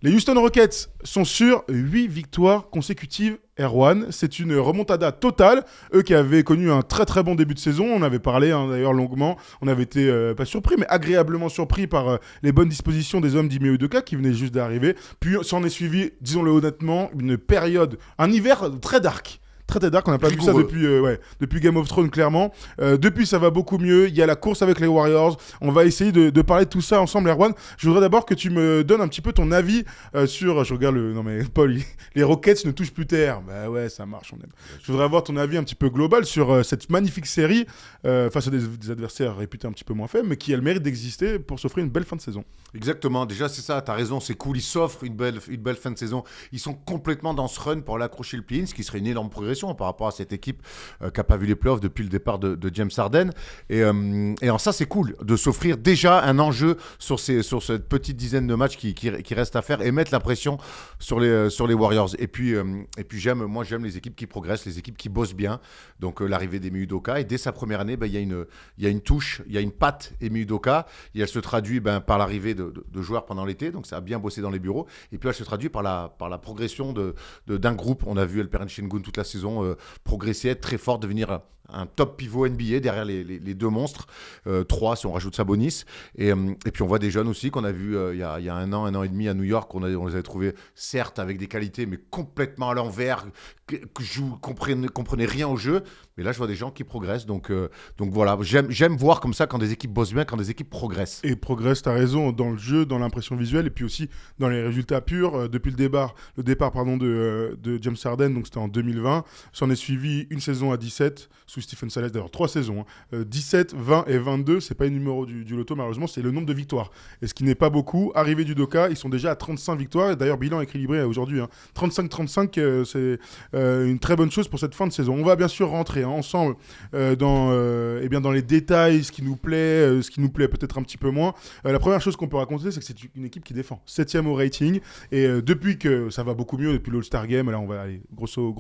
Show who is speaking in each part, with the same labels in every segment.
Speaker 1: Les Houston Rockets sont sur 8 victoires consécutives. Erwan, c'est une remontada totale. Eux qui avaient connu un très très bon début de saison, on avait parlé d'ailleurs longuement, on avait été pas surpris mais agréablement surpris par les bonnes dispositions des hommes d'Ime Udoka qui venaient juste d'arriver. Puis s'en est suivi, disons-le honnêtement, une période, un hiver très dark. Très dark, on n'a pas vu ça depuis Game of Thrones clairement. Depuis ça va beaucoup mieux, il y a la course avec les Warriors, on va essayer de parler de tout ça ensemble Erwan. Je voudrais d'abord que tu me donnes un petit peu ton avis sur, je regarde non mais Paul, les Rockets ne touchent plus terre. Bah ouais ça marche, on aime. Je voudrais avoir ton avis un petit peu global sur cette magnifique série face à des adversaires réputés un petit peu moins faibles mais qui a le mérite d'exister pour s'offrir une belle fin de saison.
Speaker 2: Exactement, déjà c'est ça, t'as raison, c'est cool, ils s'offrent une belle fin de saison. Ils sont complètement dans ce run pour aller accrocher le play-in, ce qui serait une énorme progression par rapport à cette équipe qui n'a pas vu les playoffs depuis le départ de James Harden. Et en ça, c'est cool de s'offrir déjà un enjeu sur cette petite dizaine de matchs qui reste à faire et mettre la pression sur les Warriors. Et puis j'aime les équipes qui progressent, les équipes qui bossent bien. Donc l'arrivée d'Ime Udoka. Et dès sa première année, il y a une touche, il y a une patte Ime Udoka. Et elle se traduit par l'arrivée de joueurs pendant l'été. Donc ça a bien bossé dans les bureaux. Et puis elle se traduit par la progression d'un groupe. On a vu Alperen Sengun toute la saison progresser, être très fort, devenir un top pivot NBA derrière les deux monstres, 3 si on rajoute Sabonis. Et puis on voit des jeunes aussi qu'on a vus il y a un an et demi à New York, on les avait trouvés certes avec des qualités mais complètement à l'envers, comprenaient rien au jeu. Mais là je vois des gens qui progressent, donc voilà, j'aime voir comme ça quand des équipes bossent bien, quand des équipes progressent.
Speaker 1: Et progressent, t'as raison, dans le jeu, dans l'impression visuelle et puis aussi dans les résultats purs. Depuis le départ de James Harden, donc c'était en 2020, s'en est suivi une saison à 17 sous Stephen Silas, d'ailleurs 3 saisons, 17, 20 et 22, c'est pas le numéro du loto malheureusement, c'est le nombre de victoires. Et ce qui n'est pas beaucoup, arrivé du Doka, ils sont déjà à 35 victoires, et d'ailleurs bilan équilibré aujourd'hui, 35-35, c'est une très bonne chose pour cette fin de saison. On va bien sûr rentrer ensemble dans les détails, ce qui nous plaît peut-être un petit peu moins. La première chose qu'on peut raconter, c'est que c'est une équipe qui défend, 7e au rating, et depuis que ça va beaucoup mieux, depuis l'All-Star Game, là on va aller grosso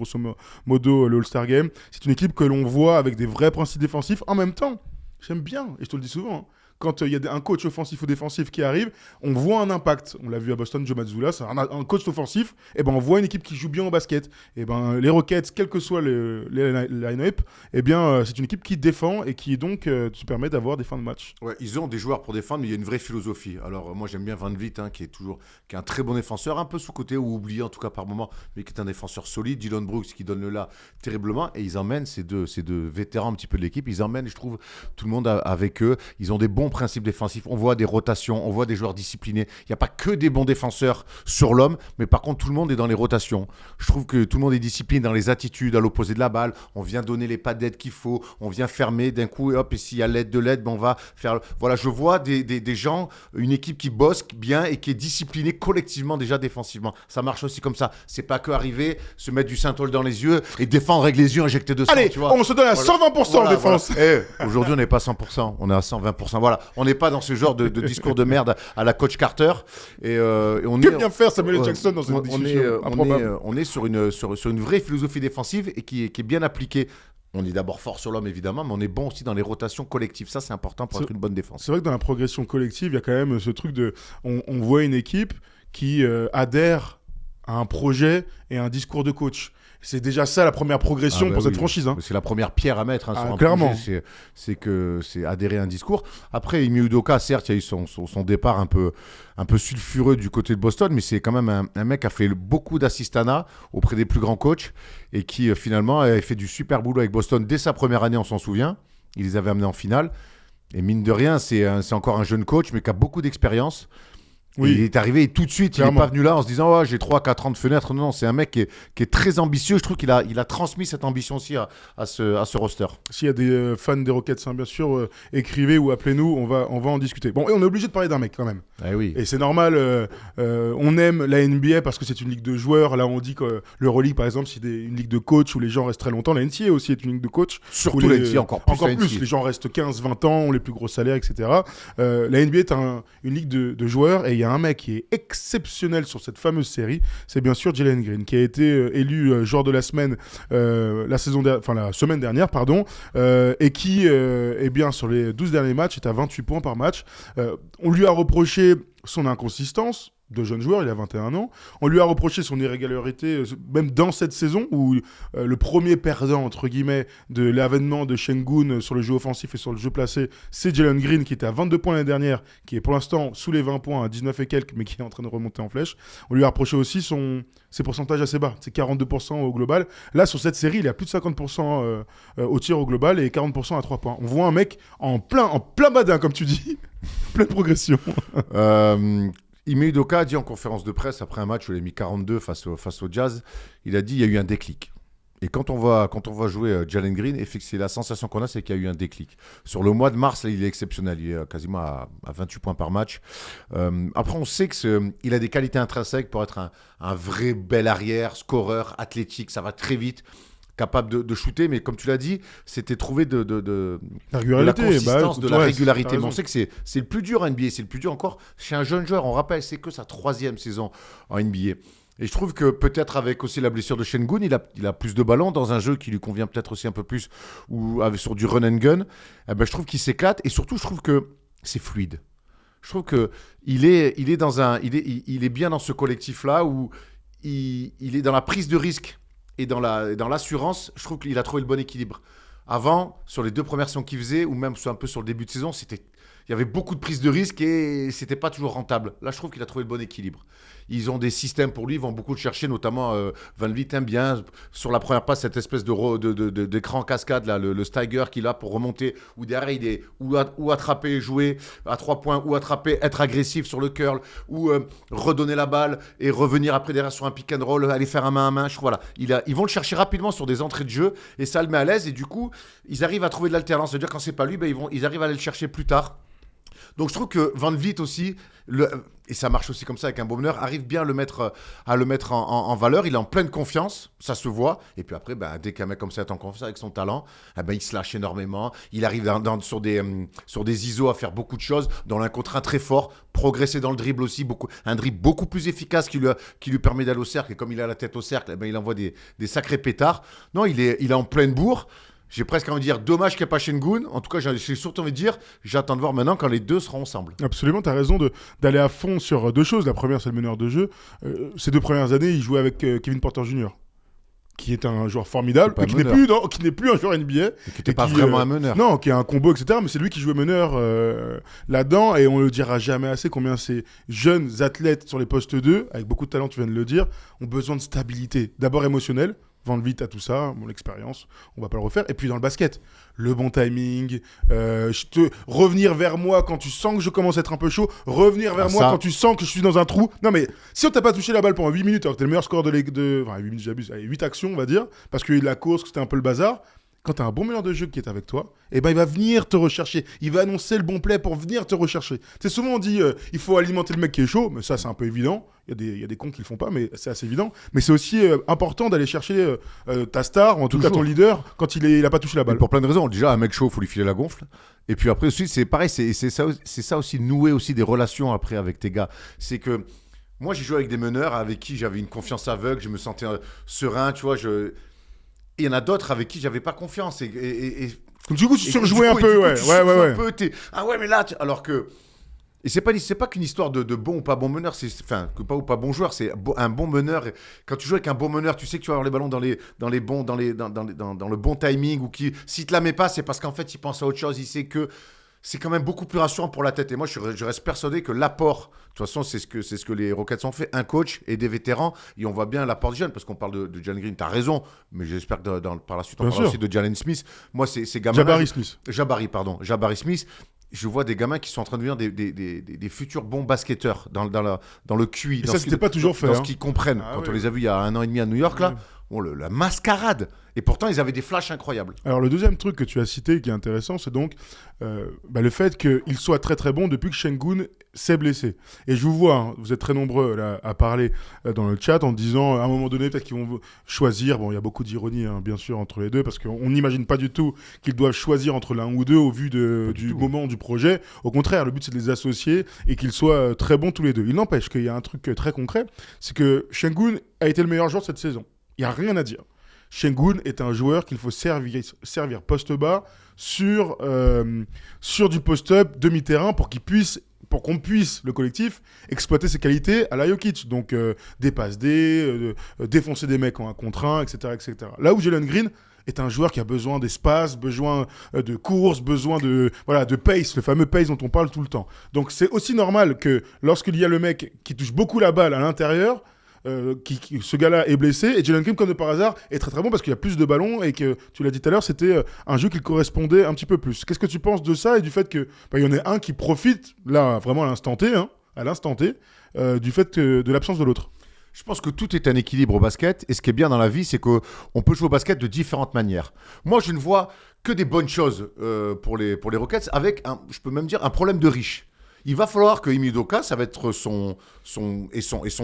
Speaker 1: modo le All-Star Game, c'est une équipe que l'on voit avec des vrais principes défensifs. En même temps, j'aime bien, et je te le dis souvent, quand il y a un coach offensif ou défensif qui arrive, on voit un impact. On l'a vu à Boston, Joe Mazzulla, c'est un coach offensif, et on voit une équipe qui joue bien au basket. Et les Rockets, quel que soit les line-up, c'est une équipe qui défend et qui donc te permet d'avoir des fins de match.
Speaker 2: Ouais, ils ont des joueurs pour défendre, mais il y a une vraie philosophie. Alors moi j'aime bien Van Vliet, qui est un très bon défenseur, un peu sous-coté ou oublié en tout cas par moment, mais qui est un défenseur solide. Dylan Brooks qui donne le là terriblement, et ils emmènent ces deux vétérans un petit peu de l'équipe, ils emmènent, je trouve, tout le monde avec eux. Ils ont des bons principes défensifs, on voit des rotations, on voit des joueurs disciplinés. Il n'y a pas que des bons défenseurs sur l'homme, mais par contre tout le monde est dans les rotations. Je trouve que tout le monde est discipliné dans les attitudes, à l'opposé de la balle. On vient donner les pas d'aide qu'il faut, on vient fermer d'un coup, et hop, et s'il y a l'aide de l'aide, on va faire... Voilà, je vois des gens, une équipe qui bosse bien et qui est disciplinée collectivement déjà défensivement. Ça marche aussi comme ça. C'est pas que arriver, se mettre du Synthol dans les yeux et défendre avec les yeux injectés de sang.
Speaker 1: Allez,
Speaker 2: tu vois.
Speaker 1: On se donne à 120% en défense.
Speaker 2: Voilà. Aujourd'hui, on n'est pas 100%, on est à 120%. Voilà, on n'est pas dans ce genre de discours de merde à la coach Carter. Et on
Speaker 1: vient faire Samuel Jackson dans cette discussion improbable.
Speaker 2: On est sur une vraie philosophie défensive et qui est bien appliquée. On est d'abord fort sur l'homme évidemment, mais on est bon aussi dans les rotations collectives. Ça, c'est important pour être une bonne défense.
Speaker 1: C'est vrai que dans la progression collective, il y a quand même ce truc de... On voit une équipe qui adhère à un projet et à un discours de coach. C'est déjà ça la première progression pour cette franchise.
Speaker 2: C'est la première pierre à mettre sur un
Speaker 1: clairement.
Speaker 2: projet, c'est adhérer à un discours. Après, Ime Udoka, certes, il y a eu son départ un peu sulfureux du côté de Boston, mais c'est quand même un mec qui a fait beaucoup d'assistanat auprès des plus grands coachs et qui finalement a fait du super boulot avec Boston dès sa première année, on s'en souvient. Il les avait amenés en finale. Et mine de rien, c'est encore un jeune coach, mais qui a beaucoup d'expérience. Oui. Il est arrivé et tout de suite, clairement. Il n'est pas venu là en se disant j'ai 3-4 ans de fenêtre. Non, c'est un mec qui est très ambitieux. Je trouve qu'il a transmis cette ambition aussi à ce roster.
Speaker 1: S'il y a des fans des Rockets, bien sûr, écrivez ou appelez-nous, on va en discuter. Bon, et on est obligé de parler d'un mec quand même.
Speaker 2: Eh oui.
Speaker 1: Et c'est normal, on aime la NBA parce que c'est une ligue de joueurs. Là, on dit que l'Euroleague, par exemple, c'est une ligue de coach où les gens restent très longtemps. La NCAA aussi est une ligue de coach.
Speaker 2: Surtout la NCAA, encore plus.
Speaker 1: Les gens restent 15-20 ans, ont les plus gros salaires, etc. La NBA est une ligue de joueurs et il y a un mec qui est exceptionnel sur cette fameuse série, c'est bien sûr Jalen Green, qui a été élu joueur de la semaine la semaine dernière, et qui, sur les 12 derniers matchs, est à 28 points par match. On lui a reproché son inconsistance, de jeune joueur, il a 21 ans. On lui a reproché son irrégularité, même dans cette saison, où le premier perdant, entre guillemets, de l'avènement de Sengun sur le jeu offensif et sur le jeu placé, c'est Jalen Green, qui était à 22 points l'année dernière, qui est pour l'instant sous les 20 points, à 19 et quelques, mais qui est en train de remonter en flèche. On lui a reproché aussi ses pourcentages assez bas, c'est 42% au global. Là, sur cette série, il est à plus de 50% au tir au global et 40% à 3 points. On voit un mec en plein badin, comme tu dis, pleine progression.
Speaker 2: Ime Udoka a dit en conférence de presse après un match où il a mis 42 face au Jazz, il a dit il y a eu un déclic. Et quand on va jouer Jalen Green, c'est la sensation qu'on a, c'est qu'il y a eu un déclic. Sur le mois de mars, là, il est exceptionnel. Il est quasiment à 28 points par match. Après, on sait qu'il a des qualités intrinsèques pour être un vrai bel arrière, scoreur, athlétique. Ça va très vite, capable de shooter. Mais comme tu l'as dit, c'était trouver de la consistance, de la régularité. Mais on sait que c'est le plus dur en NBA. C'est le plus dur encore chez un jeune joueur. On rappelle, c'est que sa 3e saison en NBA. Et je trouve que peut-être avec aussi la blessure de Sengun, il a plus de ballons dans un jeu qui lui convient peut-être aussi un peu plus, ou sur du run and gun. Eh ben, je trouve qu'il s'éclate et surtout je trouve que c'est fluide. Je trouve que il est bien dans ce collectif-là où il est dans la prise de risque et dans l'assurance. Je trouve qu'il a trouvé le bon équilibre. Avant, sur les 2 premières saisons qu'il faisait, ou même un peu sur le début de saison, il y avait beaucoup de prises de risque et c'était pas toujours rentable. Là, je trouve qu'il a trouvé le bon équilibre. Ils ont des systèmes pour lui, ils vont beaucoup le chercher, notamment Van Vliet aime bien sur la première passe cette espèce d'écran cascade, là, le Steiger qu'il a pour remonter, où derrière il est ou attraper, jouer à 3 points, ou attraper, être agressif sur le curl, ou redonner la balle et revenir après derrière sur un pick and roll, aller faire un main à main. Voilà, ils vont le chercher rapidement sur des entrées de jeu et ça le met à l'aise et du coup, ils arrivent à trouver de l'alternance. C'est-à-dire quand c'est pas lui, ils arrivent à aller le chercher plus tard. Donc je trouve que Van Vliet aussi, et ça marche aussi comme ça avec un bon meneur, arrive bien à le mettre en valeur. Il est en pleine confiance, ça se voit. Et puis après, dès qu'un mec comme ça est en confiance avec son talent, il se lâche énormément. Il arrive sur des ISO à faire beaucoup de choses, dans un contre un très fort, progresser dans le dribble aussi, un dribble beaucoup plus efficace qui lui permet d'aller au cercle. Et comme il a la tête au cercle, il envoie des sacrés pétards. Non, il est en pleine bourre. J'ai presque envie de dire dommage qu'il n'y ait pas Sengun. En tout cas, j'ai surtout envie de dire j'attends de voir maintenant quand les deux seront ensemble.
Speaker 1: Absolument, tu as raison d'aller à fond sur 2 choses. La première, c'est le meneur de jeu. Ces 2 premières années, il jouait avec Kevin Porter Jr., qui est un joueur formidable, qui n'est plus un joueur NBA.
Speaker 2: Qui n'était pas vraiment un meneur.
Speaker 1: Non, qui est un combo, etc. Mais c'est lui qui jouait meneur là-dedans. Et on ne le dira jamais assez combien ces jeunes athlètes sur les postes 2, avec beaucoup de talent, tu viens de le dire, ont besoin de stabilité. D'abord émotionnelle. Van Vliet à tout ça, l'expérience, on va pas le refaire. Et puis dans le basket, le bon timing, revenir vers moi quand tu sens que je commence à être un peu chaud, revenir vers moi quand tu sens que je suis dans un trou. Non mais si on t'a pas touché la balle pendant 8 minutes, alors que t'es le meilleur score enfin 8 minutes j'abuse, 8 actions on va dire, parce qu'il y a eu de la course, que c'était un peu le bazar. Quand tu as un bon meneur de jeu qui est avec toi, il va venir te rechercher. Il va annoncer le bon play pour venir te rechercher. C'est souvent on dit il faut alimenter le mec qui est chaud, mais ça c'est un peu évident. Il y a des cons qui le font pas, mais c'est assez évident. Mais c'est aussi important d'aller chercher ta star, ou en tout cas ton leader, quand il a pas touché la balle.
Speaker 2: Et pour plein de raisons. Déjà, un mec chaud, il faut lui filer la gonfle. Et puis après aussi, c'est pareil, c'est ça aussi, nouer aussi des relations après avec tes gars. C'est que moi j'ai joué avec des meneurs avec qui j'avais une confiance aveugle, je me sentais serein, tu vois, Et il y en a d'autres avec qui j'avais pas confiance.
Speaker 1: Donc, du coup, tu surjouais un peu, ouais.
Speaker 2: Ah ouais, mais là, alors que. Et c'est pas qu'une histoire de bon ou pas bon meneur, que pas ou pas bon joueur, c'est un bon meneur. Quand tu joues avec un bon meneur, tu sais que tu vas avoir les ballons dans le bon timing, ou s'il te la met pas, c'est parce qu'en fait, il pense à autre chose, il sait que. C'est quand même beaucoup plus rassurant pour la tête. Et moi, je reste persuadé que l'apport, de toute façon, c'est ce que les Rockets ont fait, un coach et des vétérans. Et on voit bien l'apport des jeunes, parce qu'on parle de Jalen Green, tu as raison, mais j'espère que par la suite, on parlera aussi de Jalen Smith. Moi, ces gamins. Jabari Smith. Je vois des gamins qui sont en train de devenir des futurs bons basketteurs dans le QI.
Speaker 1: Et ça, c'était pas toujours fait.
Speaker 2: Dans ce qu'ils comprennent. Quand on les a vus il y a 1 an et demi à New York, là. La mascarade. Et pourtant, ils avaient des flashs incroyables.
Speaker 1: Alors, le deuxième truc que tu as cité qui est intéressant, c'est donc le fait qu'il soit très très bon depuis que Sengun s'est blessé. Et je vous vois, hein, vous êtes très nombreux là, à parler dans le chat en disant à un moment donné, peut-être qu'ils vont choisir. Bon, il y a beaucoup d'ironie, hein, bien sûr, entre les deux, parce qu'on n'imagine pas du tout qu'ils doivent choisir entre l'un ou deux au vu du moment du projet. Au contraire, le but, c'est de les associer et qu'ils soient très bons tous les deux. Il n'empêche qu'il y a un truc très concret, c'est que Sengun a été le meilleur joueur cette saison. Il n'y a rien à dire. Sengun est un joueur qu'il faut servir poste bas sur du post-up, demi-terrain, pour qu'il puisse pour qu'on puisse, le collectif, exploiter ses qualités à la Jokic. Donc, des passes D, défoncer des mecs en 1 contre 1, etc., etc. Là où Jalen Green est un joueur qui a besoin d'espace, besoin de course, besoin de pace, le fameux pace dont on parle tout le temps. Donc, c'est aussi normal que lorsqu'il y a le mec qui touche beaucoup la balle à l'intérieur, ce gars-là est blessé et Jalen Green, comme de par hasard, est très très bon parce qu'il y a plus de ballons et que, tu l'as dit tout à l'heure, c'était un jeu qui correspondait un petit peu plus. Qu'est-ce que tu penses de ça et du fait que y en ait un qui profite, là, vraiment à l'instant T, du fait de l'absence de l'autre?
Speaker 2: Je pense que tout est un équilibre au basket. Et ce qui est bien dans la vie, c'est qu'on peut jouer au basket de différentes manières. Moi, je ne vois que des bonnes choses pour les Rockets avec, je peux même dire, un problème de riche. Il va falloir que Ime Udoka, ça va être son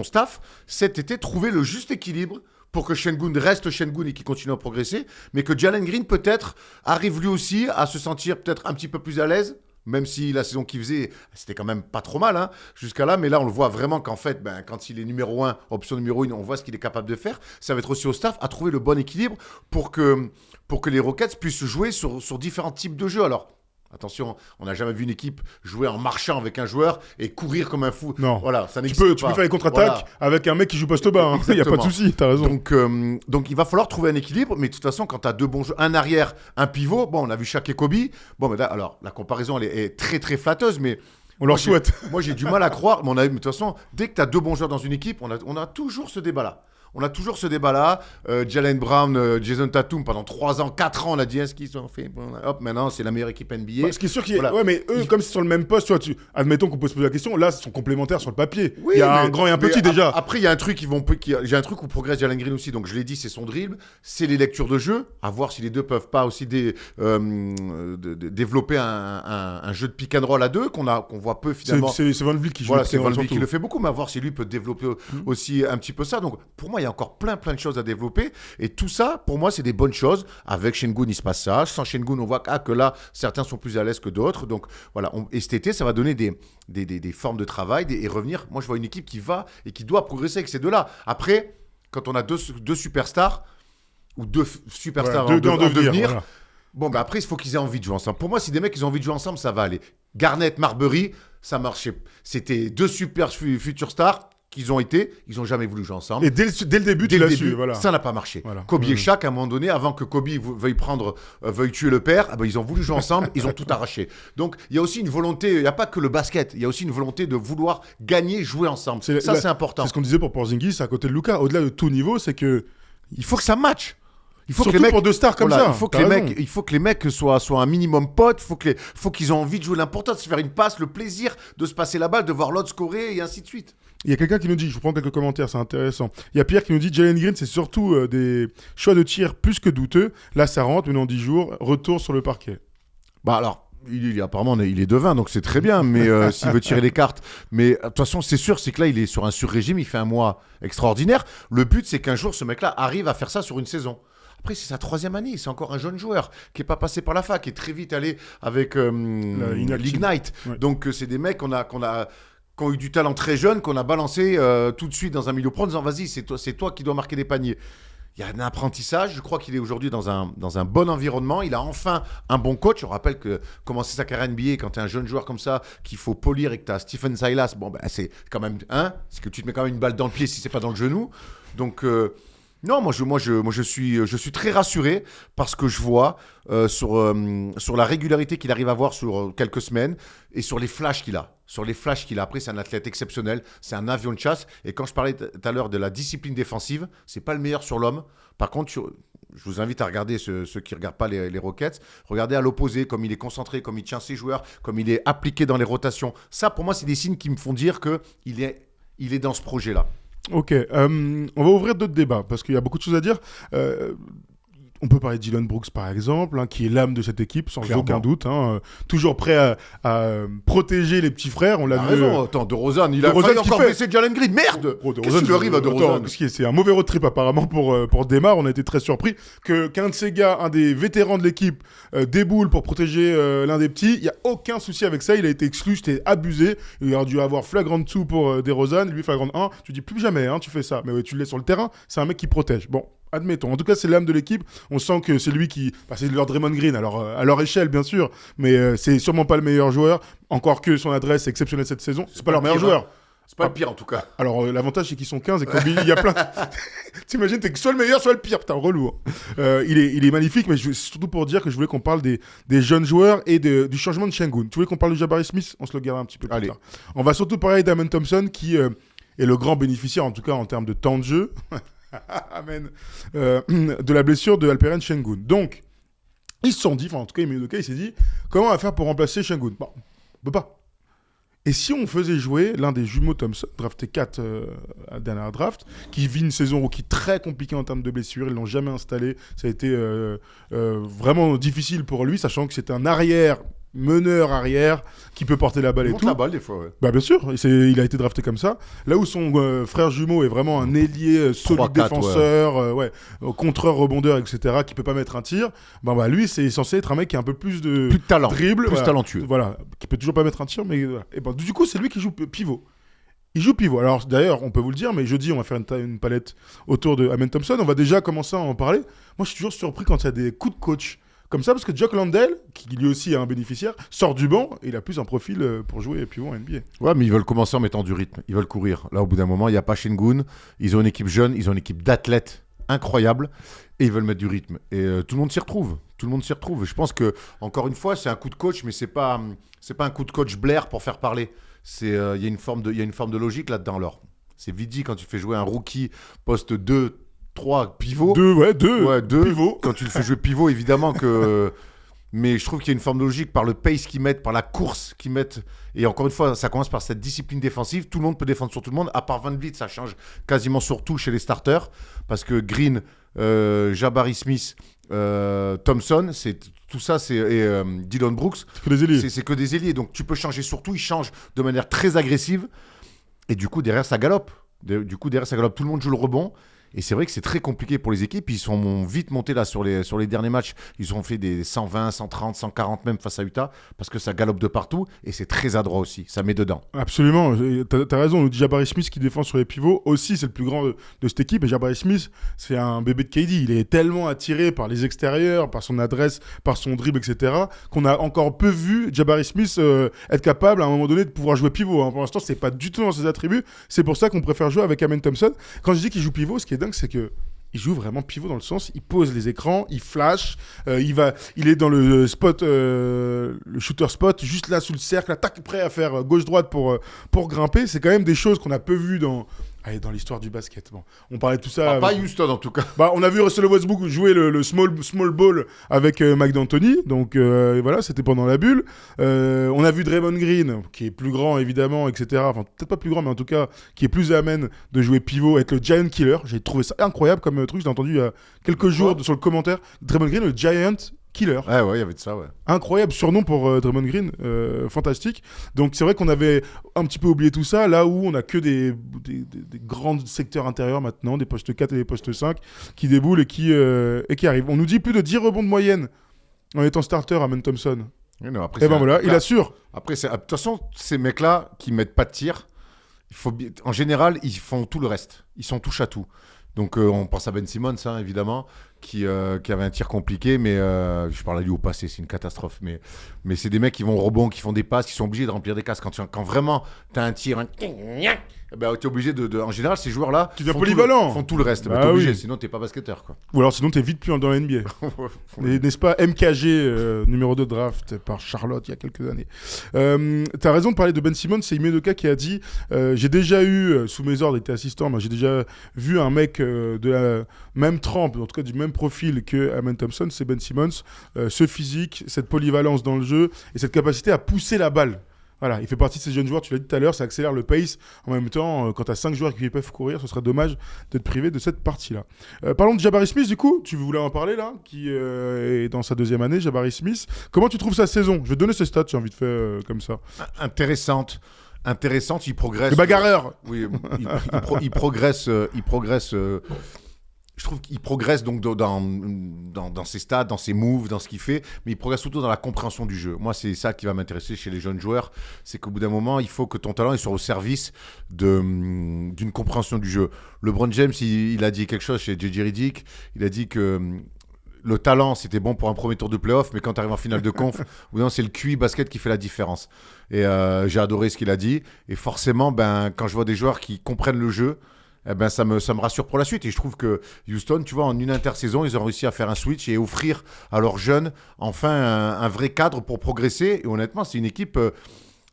Speaker 2: staff, cet été, trouver le juste équilibre pour que Sengun reste Sengun et qu'il continue à progresser, mais que Jalen Green, peut-être, arrive lui aussi à se sentir peut-être un petit peu plus à l'aise, même si la saison qu'il faisait, c'était quand même pas trop mal jusqu'à là, mais là, on le voit vraiment qu'en fait, quand il est numéro 1, option numéro 1, on voit ce qu'il est capable de faire. Ça va être aussi au staff à trouver le bon équilibre pour que les Rockets puissent jouer sur différents types de jeux. Alors, attention, on n'a jamais vu une équipe jouer en marchant avec un joueur et courir comme un fou.
Speaker 1: Non.
Speaker 2: Voilà, ça n'existe pas.
Speaker 1: Tu peux faire les contre-attaques avec un mec qui joue poste bas. Il n'y a pas de souci, t'as raison.
Speaker 2: Donc, il va falloir trouver un équilibre. Mais de toute façon, quand tu as 2 bons jeux, un arrière, un pivot, bon, on a vu Shaq et Kobe. Bon, mais là, alors, la comparaison, elle est très, très flatteuse, mais...
Speaker 1: On leur souhaite.
Speaker 2: Moi, j'ai du mal à croire. Mais de toute façon, dès que tu as 2 bons joueurs dans une équipe, on a toujours ce débat-là. Jalen Brown, Jason Tatum, pendant 3 ans, 4 ans, on a dit est-ce qu'ils ont fait. Hop, maintenant, c'est la meilleure équipe NBA.
Speaker 1: Ce qui est sûr qu'il y a... Ouais, mais eux, comme c'est sur le même poste, admettons qu'on peut se poser la question, là, ils sont complémentaires sur le papier. Oui, il y a un grand et un petit déjà.
Speaker 2: Après, il y a un truc j'ai un truc où progresse Jalen Green aussi. Donc, je l'ai dit, c'est son dribble, c'est les lectures de jeu. À voir si les deux peuvent pas aussi développer un jeu de pick and roll à 2 qu'on voit peu finalement.
Speaker 1: C'est Van Vliet qui joue.
Speaker 2: Voilà, c'est Van Vliet qui le fait beaucoup, mais à voir si lui peut développer aussi un petit peu ça. Donc, pour moi, il y a encore plein de choses à développer. Et tout ça, pour moi, c'est des bonnes choses. Avec Sengun, il se passe ça. Sans Sengun, on voit que là, certains sont plus à l'aise que d'autres. Donc, voilà. Et cet été, ça va donner des formes de travail et revenir. Moi, je vois une équipe qui va et qui doit progresser avec ces deux-là. Après, quand on a deux superstars ou 2 superstars en devenir, voilà. Bon, après, il faut qu'ils aient envie de jouer ensemble. Pour moi, si des mecs, ils ont envie de jouer ensemble, ça va aller. Garnett, Marbury, ça marchait. C'était 2 super futurs stars. Ils n'ont jamais voulu jouer ensemble.
Speaker 1: Et dès le début, tu l'as su. Voilà.
Speaker 2: Ça n'a pas marché. Voilà. Kobe et Shaq, à un moment donné, avant que Kobe veuille tuer le père, ils ont voulu jouer ensemble, ils ont tout arraché. Donc, il y a aussi une volonté, il n'y a pas que le basket, il y a aussi une volonté de vouloir gagner, jouer ensemble. C'est important.
Speaker 1: C'est ce qu'on disait pour Porzingis, à côté de Luka. Au-delà de tout niveau, c'est que...
Speaker 2: Il faut que ça matche.
Speaker 1: Surtout que les mecs, pour 2 stars comme ça.
Speaker 2: Il faut que les mecs soient un minimum potes. Faut qu'ils aient envie de jouer l'important, de se faire une passe, le plaisir de se passer la balle, de voir l'autre scorer et ainsi de suite.
Speaker 1: Il y a quelqu'un qui nous dit, je vous prends quelques commentaires, c'est intéressant. Il y a Pierre qui nous dit Jalen Green, c'est surtout des choix de tir plus que douteux. Là, ça rentre, mais dans 10 jours, retour sur le parquet.
Speaker 2: Alors, apparemment, il est devin, donc c'est très bien, mais s'il veut tirer les cartes. Mais de toute façon, c'est sûr, c'est que là, il est sur un sur-régime, il fait un mois extraordinaire. Le but, c'est qu'un jour, ce mec-là arrive à faire ça sur une saison. Après, c'est sa 3e année, c'est encore un jeune joueur qui n'est pas passé par la fac, qui est très vite allé avec l'Ignite. Ouais. Donc, c'est des mecs qui ont eu du talent très jeune, qu'on a balancé tout de suite dans un milieu pro en disant vas-y, c'est toi qui dois marquer des paniers. Il y a un apprentissage, je crois qu'il est aujourd'hui dans un bon environnement, il a enfin un bon coach. On rappelle que commencer sa carrière NBA quand tu es un jeune joueur comme ça, qu'il faut polir et que tu as Stephen Silas, c'est quand même, c'est que tu te mets quand même une balle dans le pied si c'est pas dans le genou. Donc... Non, moi je suis très rassuré parce que je vois sur la régularité qu'il arrive à avoir sur quelques semaines et sur les flashs qu'il a. Après, c'est un athlète exceptionnel, c'est un avion de chasse. Et quand je parlais tout à l'heure de la discipline défensive, c'est pas le meilleur sur l'homme. Par contre, je vous invite à regarder ceux qui ne regardent pas les Rockets. Regardez à l'opposé, comme il est concentré, comme il tient ses joueurs, comme il est appliqué dans les rotations. Ça, pour moi, c'est des signes qui me font dire qu'il est dans ce projet-là.
Speaker 1: Ok, on va ouvrir d'autres débats parce qu'il y a beaucoup de choses à dire. On peut parler de Dillon Brooks par exemple, qui est l'âme de cette équipe sans aucun doute, toujours prêt à protéger les petits frères. On l'a vu.
Speaker 2: Raison. Attends, DeRozan, il a failli encore blesser Jalen Green. Merde. Qu'est-ce qui lui arrive à DeRozan?
Speaker 1: C'est un mauvais road trip apparemment pour Demar. On a été très surpris qu'un de ces gars, un des vétérans de l'équipe, déboule pour protéger l'un des petits. Il y a aucun souci avec ça. Il a été exclu. J'étais abusé. Il aurait dû avoir flagrant 2 pour DeRozan, lui flagrant 1. Tu dis plus jamais, tu fais ça. Mais ouais, tu le laisses sur le terrain. C'est un mec qui protège. Bon. Admettons. En tout cas, c'est l'âme de l'équipe. On sent que c'est lui qui... c'est leur Draymond Green, alors à leur échelle, bien sûr. Mais c'est sûrement pas le meilleur joueur. Encore que son adresse est exceptionnelle cette saison. C'est pas leur meilleur joueur.
Speaker 2: C'est pas le pire, en tout cas.
Speaker 1: Alors, l'avantage, c'est qu'ils sont 15 et qu'il y a plein... T'imagines, t'es soit le meilleur, soit le pire. Putain, relou. Il est magnifique, mais c'est surtout pour dire que je voulais qu'on parle des jeunes joueurs et du changement de Sengun. Tu voulais qu'on parle de Jabari Smith? On se le garde un petit peu plus tard. On va surtout parler d'Amen Thompson, qui est le grand bénéficiaire, en tout cas en termes de temps de jeu. Amen. De la blessure de Alperen Sengun. Donc, ils se sont dit, en tout cas, il s'est dit, comment on va faire pour remplacer Sengun? Bon, on peut pas. Et si on faisait jouer l'un des jumeaux Thompson, drafté 4 à la dernière draft, qui vit une saison rookie très compliquée en termes de blessures, ils l'ont jamais installé, ça a été vraiment difficile pour lui, sachant que c'est un meneur arrière qui peut porter la balle et tout.
Speaker 2: La balle des fois, ouais.
Speaker 1: Bah bien sûr, il a été drafté comme ça. Là où son frère jumeau est vraiment un ailier solide
Speaker 2: 3-4,
Speaker 1: défenseur, contreur, rebondeur, etc., qui peut pas mettre un tir, lui c'est censé être un mec qui a un peu plus de
Speaker 2: talent,
Speaker 1: dribble,
Speaker 2: plus talentueux.
Speaker 1: Voilà, qui peut toujours pas mettre un tir, mais voilà. Et du coup c'est lui qui joue pivot. Il joue pivot. Alors d'ailleurs, on peut vous le dire, mais jeudi on va faire une palette autour de Amen Thompson. On va déjà commencer à en parler. Moi je suis toujours surpris quand il y a des coups de coach comme ça, parce que Jock Landale, qui lui aussi est un bénéficiaire, sort du banc et il a plus un profil pour jouer pivot en NBA.
Speaker 2: Ouais, mais ils veulent commencer en mettant du rythme. Ils veulent courir. Là, au bout d'un moment, il n'y a pas Sengun. Ils ont une équipe jeune, ils ont une équipe d'athlètes incroyable et ils veulent mettre du rythme. Et tout le monde s'y retrouve. Tout le monde s'y retrouve. Et je pense que, encore une fois, c'est un coup de coach, mais c'est pas un coup de coach Blair pour faire parler. Il y a une forme de logique là-dedans. Alors, c'est vite dit quand tu fais jouer un rookie poste 2, 3 pivots.
Speaker 1: 2
Speaker 2: pivots. Quand tu le fais jouer pivot, évidemment que... Mais je trouve qu'il y a une forme de logique par le pace qu'ils mettent, par la course qu'ils mettent. Et encore une fois, ça commence par cette discipline défensive. Tout le monde peut défendre sur tout le monde. À part Van Vliet, ça change quasiment sur tout chez les starters. Parce que Green, Jabari Smith, Thompson, tout ça, et Dillon Brooks.
Speaker 1: C'est que des ailiers.
Speaker 2: C'est que des ailiers. Donc tu peux changer sur tout. Ils changent de manière très agressive. Et du coup, derrière, ça galope. Tout le monde joue le rebond. Et c'est vrai que c'est très compliqué pour les équipes. Ils sont vite montés là sur les derniers matchs. Ils ont fait des 120, 130, 140 même face à Utah parce que ça galope de partout et c'est très adroit aussi. Ça met dedans. Absolument.
Speaker 1: T'as raison. Jabari Smith qui défend sur les pivots aussi, c'est le plus grand de cette équipe. Et Jabari Smith, c'est un bébé de KD. Il est tellement attiré par les extérieurs, par son adresse, par son dribble, etc. qu'on a encore peu vu Jabari Smith être capable à un moment donné de pouvoir jouer pivot. Pour l'instant, c'est pas du tout dans ses attributs. C'est pour ça qu'on préfère jouer avec Amen Thompson. Quand je dis qu'il joue pivot, ce qui est dingue, c'est que il joue vraiment pivot dans le sens, il pose les écrans, il flash, il est dans le spot, le shooter spot, juste là sous le cercle, tac, prêt à faire gauche-droite pour grimper. C'est quand même des choses qu'on a peu vues dans l'histoire du basket. Bon, on parlait de tout ça.
Speaker 2: Pas Houston en tout cas.
Speaker 1: On a vu Russell Westbrook jouer le small ball avec Mike D'Antoni. Donc voilà, c'était pendant la bulle. On a vu Draymond Green, qui est plus grand évidemment, etc. Enfin, peut-être pas plus grand, mais en tout cas, qui est plus amène de jouer pivot, être le Giant Killer. J'ai trouvé ça incroyable comme truc. J'ai entendu il y a quelques jours sur le commentaire. Draymond Green, le Giant Killer.
Speaker 2: Ouais, il y avait de ça, ouais.
Speaker 1: Incroyable surnom pour Draymond Green, fantastique. Donc c'est vrai qu'on avait un petit peu oublié tout ça, là où on a que des grands secteurs intérieurs maintenant, des postes 4 et des postes 5 qui déboulent et qui arrivent. On nous dit plus de 10 rebonds de moyenne en étant starter à Amen Thompson.
Speaker 2: Oui, non, après,
Speaker 1: voilà, il assure.
Speaker 2: Après, de toute façon, ces mecs-là qui mettent pas de tir, en général, ils font tout le reste. Ils sont touche à tout. Donc on pense à Ben Simmons, hein, évidemment, qui avait un tir compliqué, mais je parle à lui au passé, c'est une catastrophe. Mais c'est des mecs qui vont au rebond, qui font des passes, qui sont obligés de remplir des cases. Quand vraiment tu as un tir, tu es obligé en général, ces joueurs-là
Speaker 1: qui sont polyvalents,
Speaker 2: font tout le reste. T'es obligé, sinon t'es pas basketteur, quoi.
Speaker 1: Ou alors sinon t'es vite plus dans la NBA. N'est-ce pas, MKG, numéro 2 draft par Charlotte il y a quelques années. T'as raison de parler de Ben Simmons, c'est Ime Udoka qui a dit j'ai déjà eu, sous mes ordres, il était assistant, mais j'ai déjà vu un mec de la même trempe, en tout cas du même profil que Amen Thompson, c'est Ben Simmons, ce physique, cette polyvalence dans le jeu et cette capacité à pousser la balle. Voilà, il fait partie de ces jeunes joueurs, tu l'as dit tout à l'heure, ça accélère le pace. En même temps, quand tu as 5 joueurs qui peuvent courir, ce serait dommage d'être privé de cette partie-là. Parlons de Jabari Smith, du coup, tu voulais en parler là, qui est dans sa 2e année, Jabari Smith. Comment tu trouves sa saison ? Je vais te donner ses stats, j'ai envie de faire comme ça.
Speaker 2: Intéressante, il progresse.
Speaker 1: Le bagarreur.
Speaker 2: Oui, il progresse je trouve qu'il progresse donc dans ses stats, dans ses moves, dans ce qu'il fait, mais il progresse surtout dans la compréhension du jeu. Moi, c'est ça qui va m'intéresser chez les jeunes joueurs, c'est qu'au bout d'un moment, il faut que ton talent il soit au service d'une compréhension du jeu. LeBron James, il a dit quelque chose chez JJ Redick, il a dit que le talent, c'était bon pour un premier tour de playoff, mais quand tu arrives en finale de conf, c'est le QI basket qui fait la différence. Et j'ai adoré ce qu'il a dit, et forcément, quand je vois des joueurs qui comprennent le jeu, ça me rassure pour la suite. Et je trouve que Houston, tu vois, en une intersaison, ils ont réussi à faire un switch et offrir à leurs jeunes enfin un vrai cadre pour progresser. Et honnêtement, c'est une équipe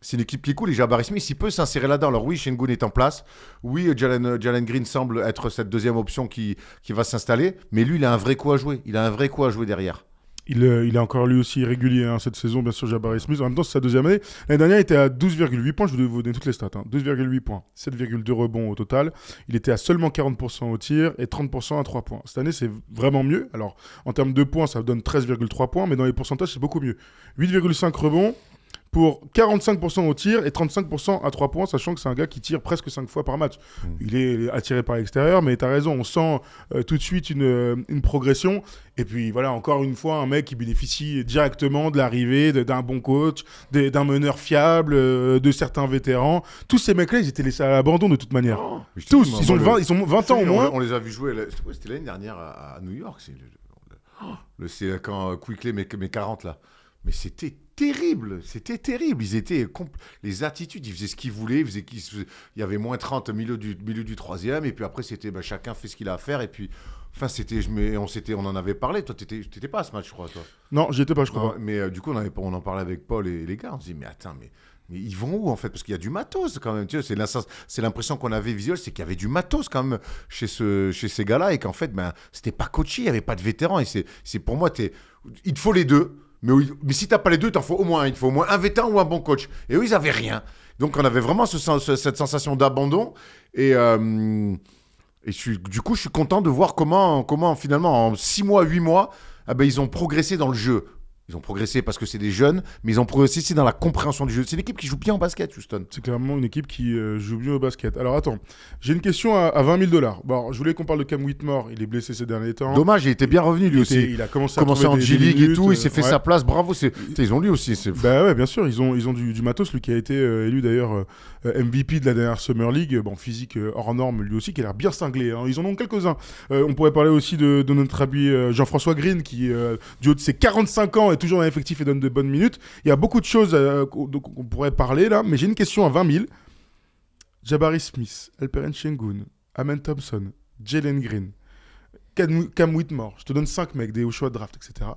Speaker 2: qui est cool. Et Jabari Smith, il peut s'insérer là-dedans. Alors oui, Sengun est en place. Oui, Jalen Green semble être cette deuxième option qui va s'installer. Mais lui, il a un vrai coup à jouer. Il a un vrai coup à jouer derrière.
Speaker 1: Il est encore lui aussi irrégulier cette saison, bien sûr, Jabari Smith. En même temps, c'est sa deuxième année. L'année dernière, il était à 12,8 points. Je vais vous donner toutes les stats. 12,8 points, 7,2 rebonds au total. Il était à seulement 40% au tir et 30% à 3 points. Cette année, c'est vraiment mieux. Alors, en termes de points, ça donne 13,3 points, mais dans les pourcentages, c'est beaucoup mieux. 8,5 rebonds pour 45% au tir et 35% à 3 points, sachant que c'est un gars qui tire presque 5 fois par match. Il est attiré par l'extérieur, mais tu as raison, on sent tout de suite une progression. Et puis voilà, encore une fois, un mec qui bénéficie directement de l'arrivée d'un bon coach, d'un meneur fiable, de certains vétérans. Tous ces mecs-là, ils étaient laissés à l'abandon de toute manière. Tous, ils ont 20 ans au moins.
Speaker 2: On les a vus jouer, c'était l'année dernière à New York. C'est quand Quickley met 40 là. Mais c'était terrible. Ils étaient les attitudes, ils faisaient ce qu'ils voulaient. Il y avait moins 30 au milieu du troisième. Et puis après, c'était chacun fait ce qu'il a à faire. Et puis, on en avait parlé. Toi, t'étais pas à ce match, je crois, toi.
Speaker 1: Non, j'y étais pas, je crois.
Speaker 2: Mais du coup, on en parlait avec Paul et les gars. On se dit, mais attends, mais ils vont où en fait? Parce qu'il y a du matos quand même. Tu sais, c'est l'impression qu'on avait visuelle, c'est qu'il y avait du matos quand même chez ces gars-là. Et qu'en fait, c'était pas coaché, il n'y avait pas de vétérans. Et c'est pour moi, il te faut les deux. Mais si t'as pas les deux, t'en faut au moins un. Il te faut au moins un vétéran ou un bon coach. Et eux, ils avaient rien. Donc, on avait vraiment cette sensation d'abandon. Du coup, je suis content de voir comment finalement, en 6 mois, 8 mois, ils ont progressé dans le jeu. Ils ont progressé parce que c'est des jeunes, mais ils ont progressé aussi dans la compréhension du jeu. C'est une équipe qui joue bien au basket, Houston.
Speaker 1: C'est clairement une équipe qui joue bien au basket. Alors attends, j'ai une question à 20 000 $. Bon, je voulais qu'on parle de Cam Whitmore. Il est blessé ces derniers temps.
Speaker 2: Dommage, il était bien revenu lui aussi.
Speaker 1: Il a commencé
Speaker 2: en G-League et tout. Il s'est fait sa place. Bravo. Ils ont lui aussi.
Speaker 1: Bah ouais, bien sûr. Ils ont du matos. Lui qui a été élu d'ailleurs MVP de la dernière Summer League. Bon, physique hors norme lui aussi, qui a l'air bien cinglé. Ils en ont quelques-uns. On pourrait parler aussi de notre ami Jean-François Green qui, du haut de ses 45 ans, est toujours dans l'effectif et donne de bonnes minutes. Il y a beaucoup de choses qu'on pourrait parler là, mais j'ai une question à 20 000. Jabari Smith, Alperen Sengun, Amen Thompson, Jalen Green, Cam Whitmore, je te donne 5 mecs, des hauts choix de draft, etc.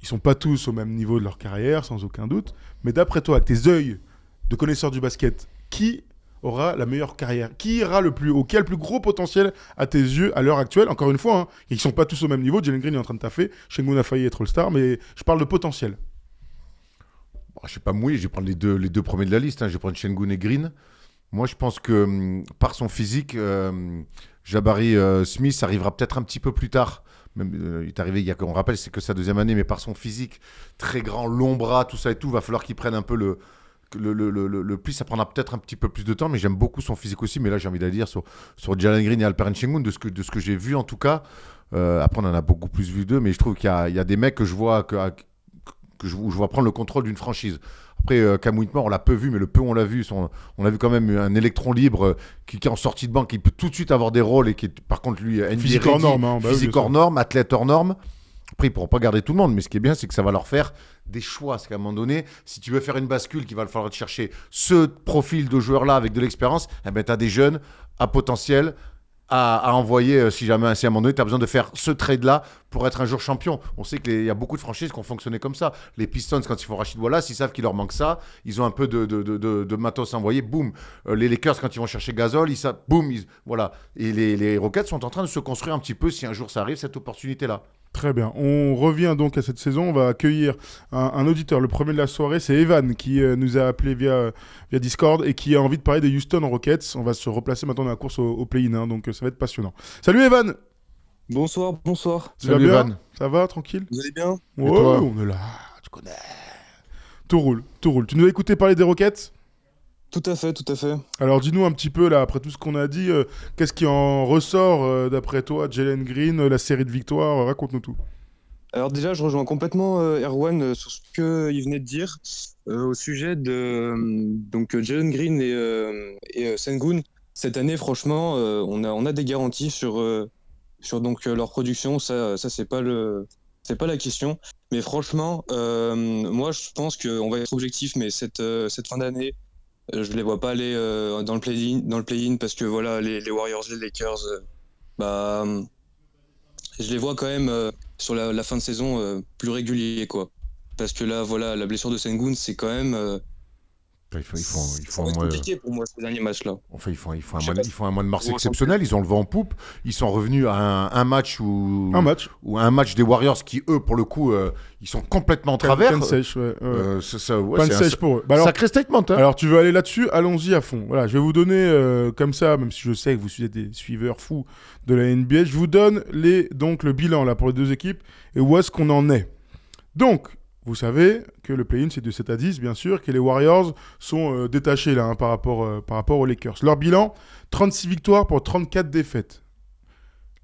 Speaker 1: Ils sont pas tous au même niveau de leur carrière, sans aucun doute, mais d'après toi, avec tes yeux de connaisseur du basket, qui aura la meilleure carrière? Qui ira le plus haut? Qui a le plus gros potentiel à tes yeux à l'heure actuelle? Encore une fois, ils sont pas tous au même niveau. Jalen Green est en train de taffer. Sengun a failli être All-Star, mais je parle de potentiel.
Speaker 2: Je sais pas mouiller, je vais prendre les deux premiers de la liste. Je vais prendre Sengun et Green. Moi, je pense que par son physique, Jabari Smith arrivera peut-être un petit peu plus tard. Même, il est arrivé, on rappelle, c'est que sa deuxième année, mais par son physique, très grand, long bras, tout ça et tout, va falloir qu'il prenne un peu le pli. Ça prendra peut-être un petit peu plus de temps, mais j'aime beaucoup son physique aussi. Mais là, j'ai envie de dire sur Jalen Green et Alperen Sengun, de ce que j'ai vu en tout cas. Après, on en a beaucoup plus vu d'eux, mais je trouve qu'il y a des mecs que je vois où je vois prendre le contrôle d'une franchise. Après, Cam Whitmore, on l'a peu vu, mais le peu on l'a vu, on a vu quand même un électron libre qui est en sortie de banque, qui peut tout de suite avoir des rôles et qui est, par contre, lui,
Speaker 1: physique hors norme.
Speaker 2: Physique hors norme, athlète hors norme. Après, ils ne pourront pas garder tout le monde, mais ce qui est bien, c'est que ça va leur faire des choix. C'est qu'à un moment donné, si tu veux faire une bascule, qu'il va falloir te chercher ce profil de joueur-là avec de l'expérience, tu as des jeunes à potentiel à envoyer si à un moment donné, tu as besoin de faire ce trade-là pour être un jour champion. On sait qu'il y a beaucoup de franchises qui ont fonctionné comme ça. Les Pistons, quand ils font Rashid Wallace, ils savent qu'il leur manque ça. Ils ont un peu de matos envoyé. Boum. Les Lakers, quand ils vont chercher Gasol, ils savent. Boum. Voilà. Et les Rockets sont en train de se construire un petit peu, si un jour ça arrive, cette opportunité-là.
Speaker 1: Très bien. On revient donc à cette saison. On va accueillir un auditeur. Le premier de la soirée, c'est Evan qui nous a appelé via Discord et qui a envie de parler des Houston Rockets. On va se replacer maintenant dans la course au play-in, donc ça va être passionnant. Salut Evan.
Speaker 3: Bonsoir.
Speaker 1: Salut Evan. Ça va, tranquille?
Speaker 3: Vous allez bien?
Speaker 1: Ouais, on est là, tu connais. Tout roule. Tu nous as écouté parler des Rockets?
Speaker 3: Tout à fait, tout à fait.
Speaker 1: Alors dis-nous un petit peu, là, après tout ce qu'on a dit, qu'est-ce qui en ressort d'après toi, Jalen Green, la série de victoires, raconte-nous tout.
Speaker 3: Alors déjà, je rejoins complètement Erwan sur ce qu'il venait de dire au sujet de Jalen Green et Sengun. Cette année, franchement, on a des garanties sur leur production. Ça c'est pas la question. Mais franchement, moi, je pense qu'on va être objectif, mais cette fin d'année, je les vois pas aller dans le play-in parce que voilà, les Warriors, les Lakers, bah, je les vois quand même sur la fin de saison plus réguliers, quoi. Parce que là, voilà, la blessure de Sengun, c'est quand même.
Speaker 2: Ils font
Speaker 3: Ça va
Speaker 2: un
Speaker 3: être
Speaker 2: mois,
Speaker 3: compliqué pour moi, ce dernier match-là.
Speaker 2: enfin,
Speaker 3: Je sais pas
Speaker 2: ils
Speaker 3: si
Speaker 2: font un mois de mars
Speaker 3: vous ressentez.
Speaker 2: exceptionnel. Ils ont le vent en poupe. Ils sont revenus à un match
Speaker 1: Un match,
Speaker 2: ou un match des Warriors qui, eux, pour le coup, ils sont complètement en travers.
Speaker 1: Cannes sèche, ouais.
Speaker 2: Ouais,
Speaker 1: Panne
Speaker 2: c'est
Speaker 1: sèche pour eux. Bah alors,
Speaker 2: sacré statement. Hein.
Speaker 1: alors, tu veux aller là-dessus, allons-y à fond. Voilà, je vais vous donner comme ça, même si je sais que vous suivez des suiveurs fous de la NBA, je vous donne donc le bilan là pour les deux équipes et où est-ce qu'on en est. Donc, vous savez que le play-in c'est de 7 à 10, bien sûr, que les Warriors sont détachés là par rapport aux Lakers. Leur bilan, 36 victoires pour 34 défaites.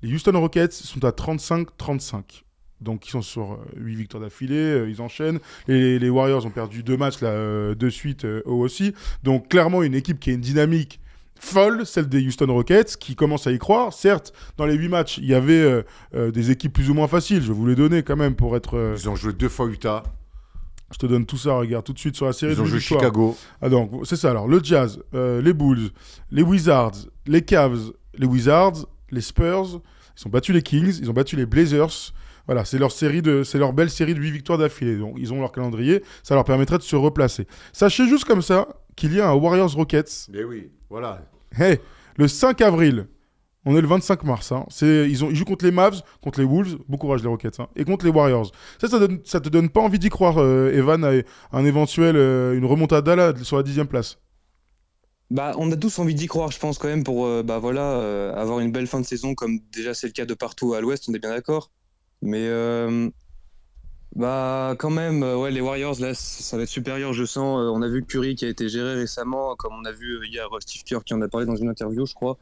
Speaker 1: Les Houston Rockets sont à 35-35. Donc ils sont sur 8 victoires d'affilée, ils enchaînent. Les Warriors ont perdu 2 matchs là, de suite eux aussi. Donc clairement une équipe qui a une dynamique folle, celle des Houston Rockets, qui commence à y croire. Certes, dans les 8 matchs, il y avait des équipes plus ou moins faciles, je vais vous les donner quand même pour être...
Speaker 2: Ils ont joué 2 fois Utah.
Speaker 1: je te donne tout ça, regarde, tout de suite sur la série
Speaker 2: Ils
Speaker 1: de
Speaker 2: ont
Speaker 1: 8
Speaker 2: joué
Speaker 1: victoires.
Speaker 2: Chicago.
Speaker 1: Ah donc, c'est ça alors, le Jazz, les Bulls, les Wizards, les Cavs, les Wizards, les Spurs, ils ont battu les Kings, ils ont battu les Blazers. Voilà, c'est leur belle série de 8 victoires d'affilée. Donc ils ont leur calendrier, ça leur permettrait de se replacer. Sachez juste comme ça qu'il y a un Warriors Rockets.
Speaker 2: Mais oui, voilà.
Speaker 1: Hey, le 5 avril, on est le 25 mars. Hein. Ils jouent contre les Mavs, contre les Wolves, bon courage les Rockets, hein, et contre les Warriors. Ça te donne pas envie d'y croire, Evan, à un éventuel, une remontada là, sur la 10e place.
Speaker 3: Bah, on a tous envie d'y croire, je pense, quand même, pour bah, voilà, avoir une belle fin de saison, comme déjà c'est le cas de partout à l'Ouest, on est bien d'accord. Mais bah, quand même, ouais, les Warriors, là, ça va être supérieur, je sens. On a vu Curry qui a été géré récemment, comme on a vu hier Steve Kerr qui en a parlé dans une interview, je crois.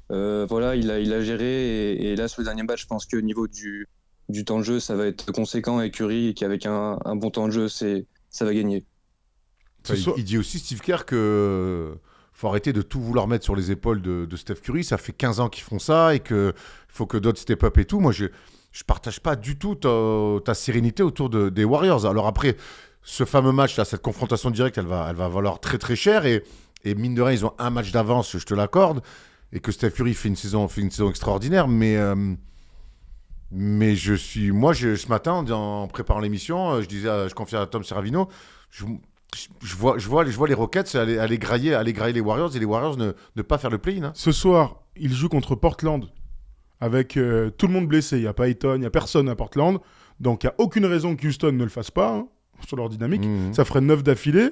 Speaker 3: Voilà, il a géré. Et là, sur le dernier match, je pense qu'au niveau du temps de jeu, ça va être conséquent. Et Curry, qui avec un bon temps de jeu, ça va gagner.
Speaker 1: Ce soir...
Speaker 2: Il dit aussi, Steve Kerr, que faut arrêter de tout vouloir mettre sur les épaules de Steph Curry. Ça fait 15 ans qu'ils font ça et qu'il faut que d'autres step up et tout. Moi, je partage pas du tout ta sérénité autour des Warriors. Alors après, ce fameux match, là, cette confrontation directe, elle va valoir très très cher. Et mine de rien, ils ont un match d'avance, je te l'accorde. Et que Steph Curry fait une saison extraordinaire. Mais ce matin, en préparant l'émission, je confiais à Tom Serravino, je vois les Rockets aller grailler les Warriors et les Warriors ne pas faire le play-in. Hein.
Speaker 1: Ce soir, ils jouent contre Portland avec tout le monde blessé. Il n'y a pas Ayton, il n'y a personne à Portland. Donc il n'y a aucune raison que Houston ne le fasse pas hein, sur leur dynamique.
Speaker 2: Mmh.
Speaker 1: Ça ferait 9 d'affilée.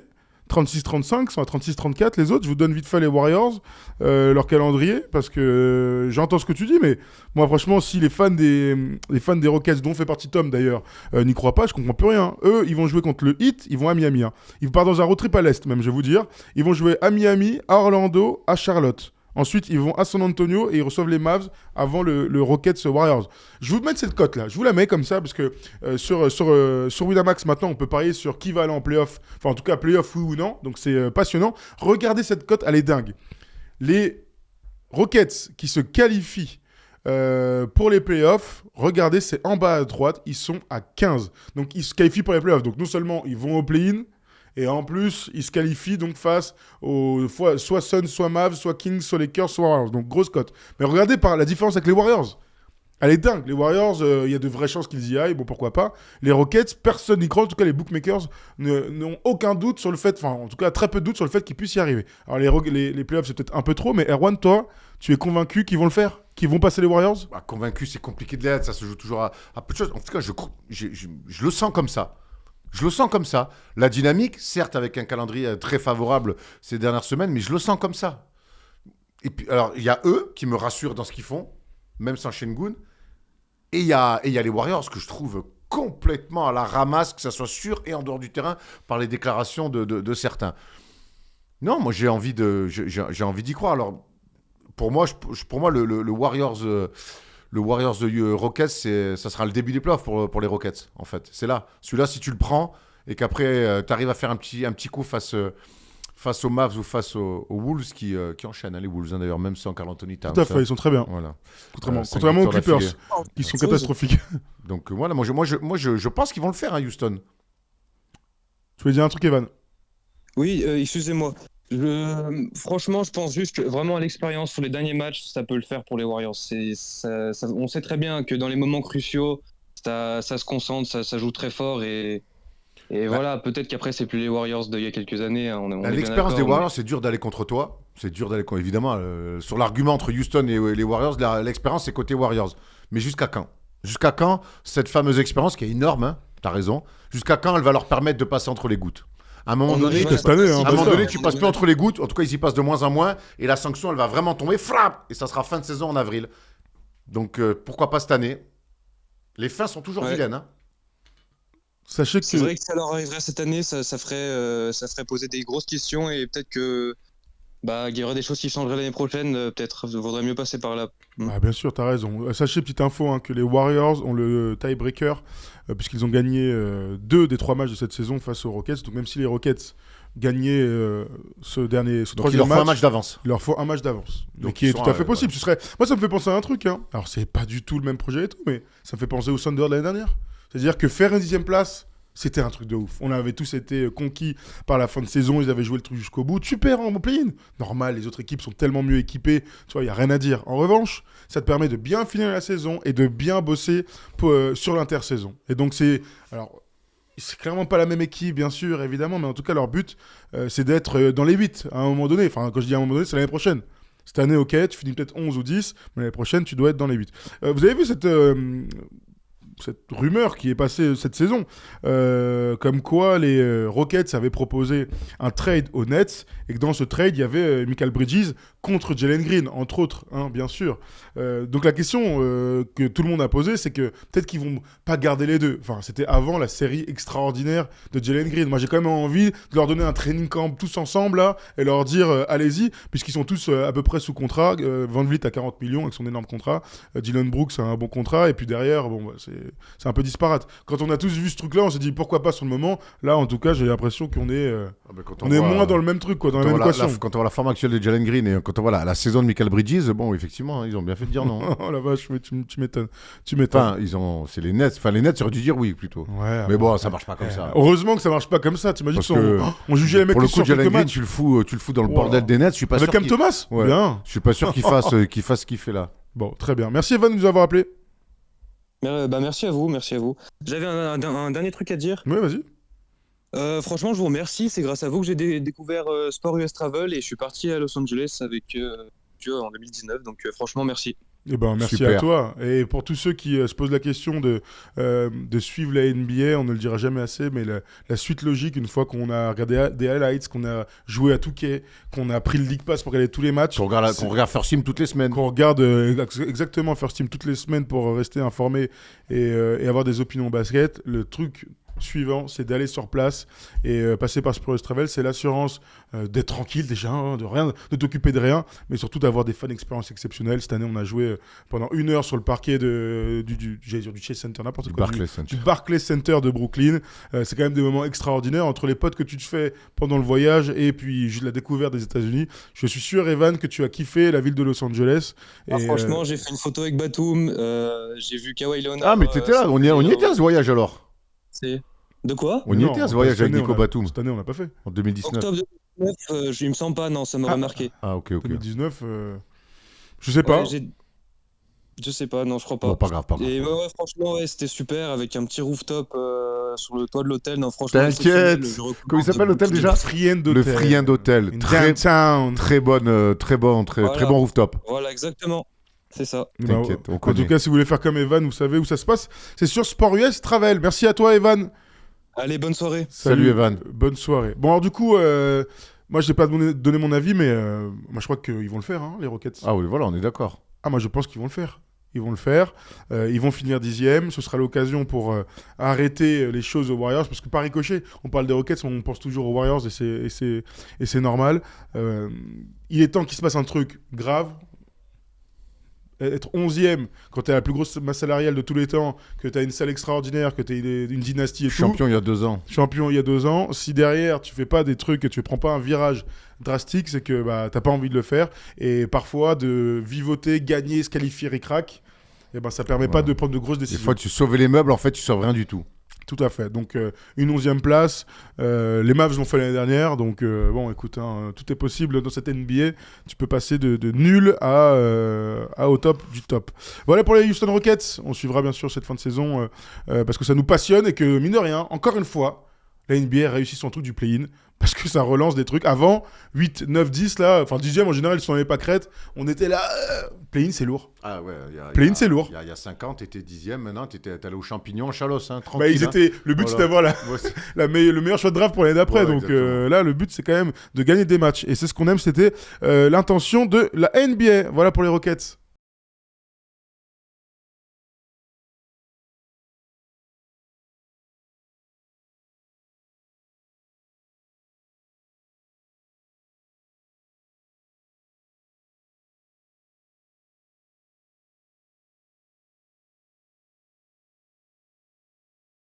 Speaker 1: 36-35, sont à 36-34 les autres. Je vous donne vite fait les Warriors, leur calendrier, parce que j'entends ce que tu dis, mais moi franchement, si les fans des Rockets, dont fait partie Tom d'ailleurs, n'y croient pas, je comprends plus rien. Eux, ils vont jouer contre le Heat, ils vont à Miami. Hein. Ils partent dans un road trip à l'Est même, je vais vous dire. Ils vont jouer à Miami, à Orlando, à Charlotte. Ensuite, ils vont à San Antonio et ils reçoivent les Mavs avant le Rockets Warriors. Je vous mets cette cote-là. Je vous la mets comme ça parce que sur Winamax, maintenant, on peut parier sur qui va aller en playoff. Enfin, en tout cas, playoff, oui ou non. Donc, c'est passionnant. Regardez cette cote, elle est dingue. Les Rockets qui se qualifient pour les playoffs, regardez, c'est en bas à droite. Ils sont à 15. Donc, ils se qualifient pour les playoffs. Donc, non seulement ils vont au play-in, et en plus, ils se qualifient donc face aux soit Suns, soit Mavs, soit Kings, soit Lakers, soit Warriors. Donc grosse cote. Mais regardez par la différence avec les Warriors. Elle est dingue. Les Warriors, il y a de vraies chances qu'ils y aillent. Bon, pourquoi pas. Les Rockets, personne n'y croit. En tout cas, les bookmakers n'ont aucun doute sur le fait, enfin, en tout cas, très peu de doute sur le fait qu'ils puissent y arriver. Alors, les playoffs, c'est peut-être un peu trop, mais Erwan, toi, tu es convaincu qu'ils vont le faire? Qu'ils vont passer les Warriors?
Speaker 2: Bah, convaincu, c'est compliqué de l'être. Ça se joue toujours à peu de choses. En tout cas, je le sens comme ça. Je le sens comme ça. La dynamique, certes, avec un calendrier très favorable ces dernières semaines, mais je le sens comme ça. Et puis, alors, il y a eux qui me rassurent dans ce qu'ils font, même sans Şengün. Et il y a les Warriors que je trouve complètement à la ramasse, que ça soit sur et en dehors du terrain, par les déclarations de certains. Non, moi j'ai envie d'y croire. Alors pour moi, le Warriors, le Warriors de Rockets, ça sera le début des playoffs pour les Rockets en fait. C'est là. Celui-là, si tu le prends et qu'après tu arrives à faire un petit coup face aux Mavs ou face aux Wolves qui enchaînent, hein, les Wolves d'ailleurs, même sans Karl Anthony Towns.
Speaker 1: Tout à fait, ils sont très bien.
Speaker 2: Voilà.
Speaker 1: Contrairement aux Clippers, qui sont catastrophiques.
Speaker 2: Donc voilà, moi je pense qu'ils vont le faire, hein, Houston.
Speaker 1: Tu voulais dire un truc, Evan?
Speaker 3: Oui, excusez-moi. Franchement, je pense juste que vraiment à l'expérience sur les derniers matchs, ça peut le faire pour les Warriors. On sait très bien que dans les moments cruciaux, ça se concentre, ça joue très fort et voilà, peut-être qu'après c'est plus les Warriors d'il y a quelques années. Hein, on est bien
Speaker 2: L'expérience des
Speaker 3: d'accord,
Speaker 2: Warriors, c'est dur d'aller contre toi. C'est dur d'aller contre, évidemment. Sur l'argument entre Houston et les Warriors, l'expérience c'est côté Warriors. Mais jusqu'à quand? Jusqu'à quand cette fameuse expérience qui est énorme, hein, t'as raison. Jusqu'à quand elle va leur permettre de passer entre les gouttes? À un moment donné,
Speaker 1: cette année, hein,
Speaker 2: à un moment donné, tu passes plus entre les gouttes. En tout cas, ils y passent de moins en moins. Et la sanction, elle va vraiment tomber. Frappe! Et ça sera fin de saison en avril. Donc, pourquoi pas cette année? Les fins sont toujours vilaines. Hein.
Speaker 1: Sachez
Speaker 3: C'est
Speaker 1: que
Speaker 3: vrai que ça leur arriverait cette année, ça ferait poser des grosses questions et peut-être que il y aurait des choses qui changeraient l'année prochaine. Peut-être vaudrait mieux passer par là.
Speaker 1: Ah, bien sûr, t'as raison. Sachez, petite info, hein, que les Warriors ont le tiebreaker, puisqu'ils ont gagné 2 des 3 matchs de cette saison face aux Rockets. Donc même si les Rockets gagnaient ce
Speaker 2: Donc,
Speaker 1: troisième
Speaker 2: il leur faut un match d'avance.
Speaker 1: il leur faut un match d'avance. Donc
Speaker 2: Donc,
Speaker 1: qui est
Speaker 2: ils
Speaker 1: tout
Speaker 2: sont,
Speaker 1: à fait possible. Moi, ça me fait penser à un truc. Hein. Alors, c'est pas du tout le même projet et tout, mais ça me fait penser au Thunder de l'année dernière. C'est-à-dire que faire une 10e place, c'était un truc de ouf. On avait tous été conquis par la fin de saison, ils avaient joué le truc jusqu'au bout. Tu perds en play-in. Normal, les autres équipes sont tellement mieux équipées, tu vois, il n'y a rien à dire. En revanche, ça te permet de bien finir la saison et de bien bosser sur l'intersaison. Et donc alors, c'est clairement pas la même équipe, bien sûr, évidemment, mais en tout cas, leur but, c'est d'être dans les 8 à un moment donné. Enfin, quand je dis à un moment donné, c'est l'année prochaine. Cette année, ok, tu finis peut-être 11 ou 10, mais l'année prochaine, tu dois être dans les 8. Vous avez vu cette rumeur qui est passée cette saison, comme quoi les Rockets avaient proposé un trade aux Nets, et que dans ce trade, il y avait Michael Bridges contre Jalen Green, entre autres, hein, bien sûr. Donc la question que tout le monde a posée, c'est que peut-être qu'ils vont pas garder les deux. Enfin, c'était avant la série extraordinaire de Jalen Green. Moi, j'ai quand même envie de leur donner un training camp tous ensemble, là, et leur dire, allez-y, puisqu'ils sont tous à peu près sous contrat. Van Vliet a 40 millions avec son énorme contrat. Dylan Brooks a un bon contrat, et puis derrière, bon, c'est un peu disparate. Quand on a tous vu ce truc-là, on s'est dit pourquoi pas sur le moment. Là, en tout cas, j'ai l'impression qu'on est, on est moins dans le même truc, quoi, dans la même équation.
Speaker 2: Quand on voit la forme actuelle de Jalen Green et quand on voit la saison de Michael Bridges, bon, effectivement, ils ont bien fait de dire non.
Speaker 1: Oh la vache, mais tu m'étonnes.
Speaker 2: Enfin, c'est les Nets. Enfin, les Nets auraient dû dire oui plutôt.
Speaker 1: Ouais,
Speaker 2: mais bon, ça marche pas comme ça.
Speaker 1: Heureusement que ça marche pas comme ça. T'imagines on jugeait les mecs
Speaker 2: pour le
Speaker 1: qui
Speaker 2: coup,
Speaker 1: sortent
Speaker 2: Jalen
Speaker 1: quelques
Speaker 2: Green,
Speaker 1: matchs.
Speaker 2: tu le fous dans le bordel des Nets. Je suis pas
Speaker 1: Avec
Speaker 2: sûr.
Speaker 1: Cam Thomas.
Speaker 2: Ouais.
Speaker 1: Bien.
Speaker 2: Je suis pas sûr qu'il fasse ce qu'il fait là.
Speaker 1: Bon, très bien. Merci Evan de nous avoir appelé.
Speaker 3: Merci à vous. J'avais un dernier truc à dire.
Speaker 1: Oui, vas-y.
Speaker 3: Franchement, je vous remercie. C'est grâce à vous que j'ai découvert Sport US Travel et je suis parti à Los Angeles avec eux en 2019. Donc franchement, merci.
Speaker 1: Eh ben, merci
Speaker 2: Super.
Speaker 1: à toi. Et pour tous ceux qui se posent la question de suivre la NBA, on ne le dira jamais assez, mais la suite logique, une fois qu'on a regardé des highlights, qu'on a joué à 2K, qu'on a pris le League Pass pour regarder tous les matchs,
Speaker 2: Qu'on regarde First Team toutes les semaines.
Speaker 1: qu'on regarde exactement First Team toutes les semaines pour rester informé et avoir des opinions basket, le truc suivant, c'est d'aller sur place et passer par Spurs Travel. C'est l'assurance d'être tranquille déjà, hein, de t'occuper de rien, mais surtout d'avoir des fun expériences exceptionnelles. Cette année, on a joué pendant 1 heure sur le parquet du Chase Center, n'importe quoi, du Barclays Center de Brooklyn. C'est quand même des moments extraordinaires entre les potes que tu te fais pendant le voyage et puis la découverte des États-Unis. Je suis sûr, Evan, que tu as kiffé la ville de Los Angeles.
Speaker 3: Franchement, j'ai fait une photo avec Batum, j'ai vu Kawhi Leonard.
Speaker 2: Ah, mais t'étais là, on y était à ce voyage alors.
Speaker 3: De quoi?
Speaker 2: On y était à ce voyage avec Nico Batum.
Speaker 1: Cette année, on l'a pas fait.
Speaker 2: En 2019.
Speaker 3: Octobre 2019, je me sens pas, non, ça m'aurait marqué.
Speaker 2: Ah, ok.
Speaker 1: 2019, je sais pas.
Speaker 3: Je sais pas, non, je crois pas.
Speaker 2: Bon, pas grave.
Speaker 3: Et franchement, c'était super avec un petit rooftop sur le toit de l'hôtel. Non, franchement,
Speaker 2: t'inquiète. Comment il s'appelle l'hôtel déjà?
Speaker 1: Le
Speaker 2: Friend Hotel. Très bon rooftop.
Speaker 3: Voilà, exactement. C'est ça.
Speaker 2: T'inquiète, on
Speaker 1: En
Speaker 2: connaît.
Speaker 1: tout cas, si vous voulez faire comme Evan, vous savez où ça se passe. C'est sur Sport US Travel. Merci à toi, Evan.
Speaker 3: Allez, bonne soirée.
Speaker 2: Salut, Evan.
Speaker 1: Bonne soirée. Bon, alors du coup, moi, je n'ai pas donné mon avis, mais moi, je crois qu'ils vont le faire, hein, les Rockets.
Speaker 2: Ah oui, voilà, on est d'accord.
Speaker 1: Ah, moi, je pense qu'ils vont le faire. Ils vont le faire. Ils vont finir 10e. Ce sera l'occasion pour arrêter les choses aux Warriors. Parce que par ricochet, on parle des Rockets, on pense toujours aux Warriors et c'est normal. Il est temps qu'il se passe un truc grave. Être 11e quand tu as la plus grosse masse salariale de tous les temps, que tu as une salle extraordinaire, que tu as une dynastie et
Speaker 2: Champion il y a 2 ans.
Speaker 1: Champion il y a 2 ans. Si derrière tu fais pas des trucs et tu prends pas un virage drastique, c'est que t'as pas envie de le faire. Et parfois de vivoter, gagner, se qualifier ric-rac, et ça permet pas de prendre de grosses décisions.
Speaker 2: Des fois tu sauves les meubles, en fait tu sauves rien du tout.
Speaker 1: Tout à fait. Donc, une 11e place. Les Mavs l'ont fait l'année dernière. Donc, bon, écoute, tout est possible dans cette NBA. Tu peux passer de nul à au top du top. Voilà pour les Houston Rockets. On suivra bien sûr cette fin de saison parce que ça nous passionne et que, mine de rien, encore une fois, la NBA réussit son truc du play-in parce que ça relance des trucs. Avant, 8, 9, 10, là, enfin 10e en général, ils s'en avaient pas crête. On était là, play-in, c'est lourd.
Speaker 2: Ah ouais,
Speaker 1: play-in, c'est lourd.
Speaker 2: Il y a 5 ans, t'étais 10e, maintenant t'es allé aux champignons, Chalos, hein, tranquille.
Speaker 1: Bah, ils étaient, le but, c'est d'avoir le meilleur choix de draft pour l'année d'après.
Speaker 2: Ouais,
Speaker 1: donc là, le but, c'est quand même de gagner des matchs. Et c'est ce qu'on aime, c'était l'intention de la NBA. Voilà pour les Rockets.